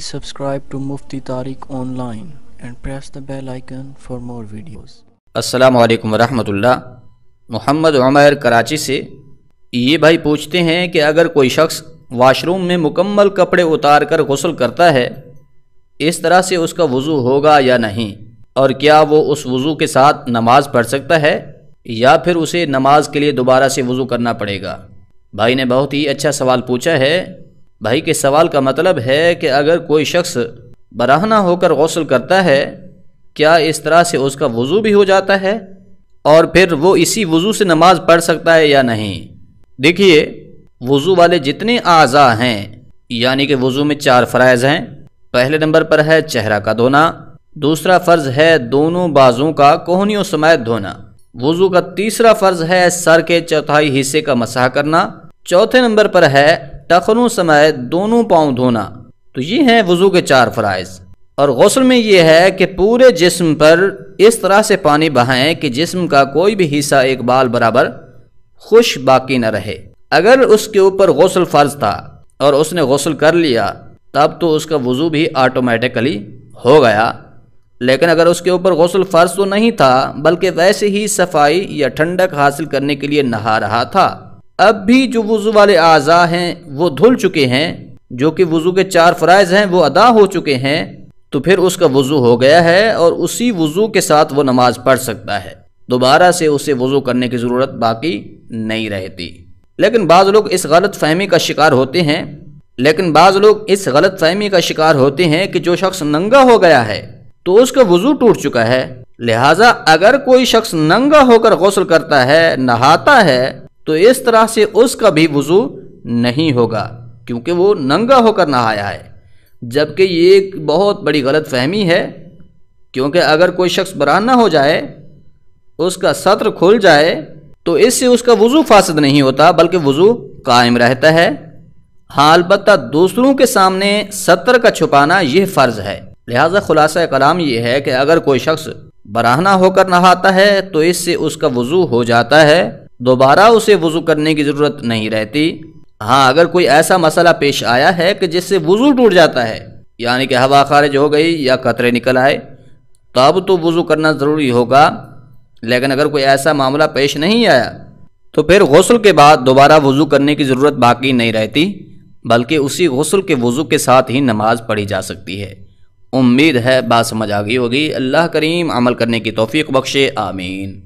Subscribe to Mufti Tariq Online and press the bell icon for more videos. السلام علیکم ورحمۃ اللہ۔ محمد عمیر کراچی سے یہ بھائی پوچھتے ہیں کہ اگر کوئی شخص واش روم میں مکمل کپڑے اتار کر غسل کرتا ہے، اس طرح سے اس کا وضو ہوگا یا نہیں، اور کیا وہ اس وضو کے ساتھ نماز پڑھ سکتا ہے یا پھر اسے نماز کے لیے دوبارہ سے وضو کرنا پڑے گا؟ بھائی نے بہت ہی اچھا سوال پوچھا ہے۔ بھائی کے سوال کا مطلب ہے کہ اگر کوئی شخص برہنہ ہو کر غسل کرتا ہے، کیا اس طرح سے اس کا وضو بھی ہو جاتا ہے اور پھر وہ اسی وضو سے نماز پڑھ سکتا ہے یا نہیں؟ دیکھیے، وضو والے جتنے اعضاء ہیں، یعنی کہ وضو میں 4 فرائض ہیں۔ پہلے نمبر پر ہے چہرہ کا دھونا، دوسرا فرض ہے دونوں بازوں کا کوہنیوں سمیت دھونا، وضو کا تیسرا فرض ہے سر کے چوتھائی حصے کا مسح کرنا، چوتھے نمبر پر ہے ٹخنوں سمیت دونوں پاؤں دھونا۔ تو یہ ہیں وضو کے 4 فرائض۔ اور غسل میں یہ ہے کہ پورے جسم پر اس طرح سے پانی بہائیں کہ جسم کا کوئی بھی حصہ ایک بال برابر خشک باقی نہ رہے۔ اگر اس کے اوپر غسل فرض تھا اور اس نے غسل کر لیا تب تو اس کا وضو بھی آٹومیٹکلی ہو گیا، لیکن اگر اس کے اوپر غسل فرض تو نہیں تھا بلکہ ویسے ہی صفائی یا ٹھنڈک حاصل کرنے کے لیے نہا رہا تھا، اب بھی جو وضو والے اعضاء ہیں وہ دھل چکے ہیں، جو کہ وضو کے 4 فرائض ہیں وہ ادا ہو چکے ہیں، تو پھر اس کا وضو ہو گیا ہے اور اسی وضو کے ساتھ وہ نماز پڑھ سکتا ہے، دوبارہ سے اسے وضو کرنے کی ضرورت باقی نہیں رہتی۔ لیکن بعض لوگ اس غلط فہمی کا شکار ہوتے ہیں کہ جو شخص ننگا ہو گیا ہے تو اس کا وضو ٹوٹ چکا ہے، لہٰذا اگر کوئی شخص ننگا ہو کر غسل کرتا ہے، نہاتا ہے، تو اس طرح سے اس کا بھی وضو نہیں ہوگا کیونکہ وہ ننگا ہو کر نہایا ہے، جبکہ یہ ایک بہت بڑی غلط فہمی ہے، کیونکہ اگر کوئی شخص برہنہ ہو جائے، اس کا سطر کھل جائے، تو اس سے اس کا وضو فاسد نہیں ہوتا بلکہ وضو قائم رہتا ہے۔ ہاں، البتہ دوسروں کے سامنے سطر کا چھپانا یہ فرض ہے۔ لہذا خلاصہ کلام یہ ہے کہ اگر کوئی شخص برہنہ ہو کر نہاتا ہے تو اس سے اس کا وضو ہو جاتا ہے، دوبارہ اسے وضو کرنے کی ضرورت نہیں رہتی۔ ہاں، اگر کوئی ایسا مسئلہ پیش آیا ہے کہ جس سے وضو ٹوٹ جاتا ہے، یعنی کہ ہوا خارج ہو گئی یا قطرے نکل آئے، تب تو وضو کرنا ضروری ہوگا، لیکن اگر کوئی ایسا معاملہ پیش نہیں آیا تو پھر غسل کے بعد دوبارہ وضو کرنے کی ضرورت باقی نہیں رہتی، بلکہ اسی غسل کے وضو کے ساتھ ہی نماز پڑھی جا سکتی ہے۔ امید ہے بات سمجھ آ گئی ہوگی۔ اللہ کریم عمل کرنے کی توفیق بخشے، آمین۔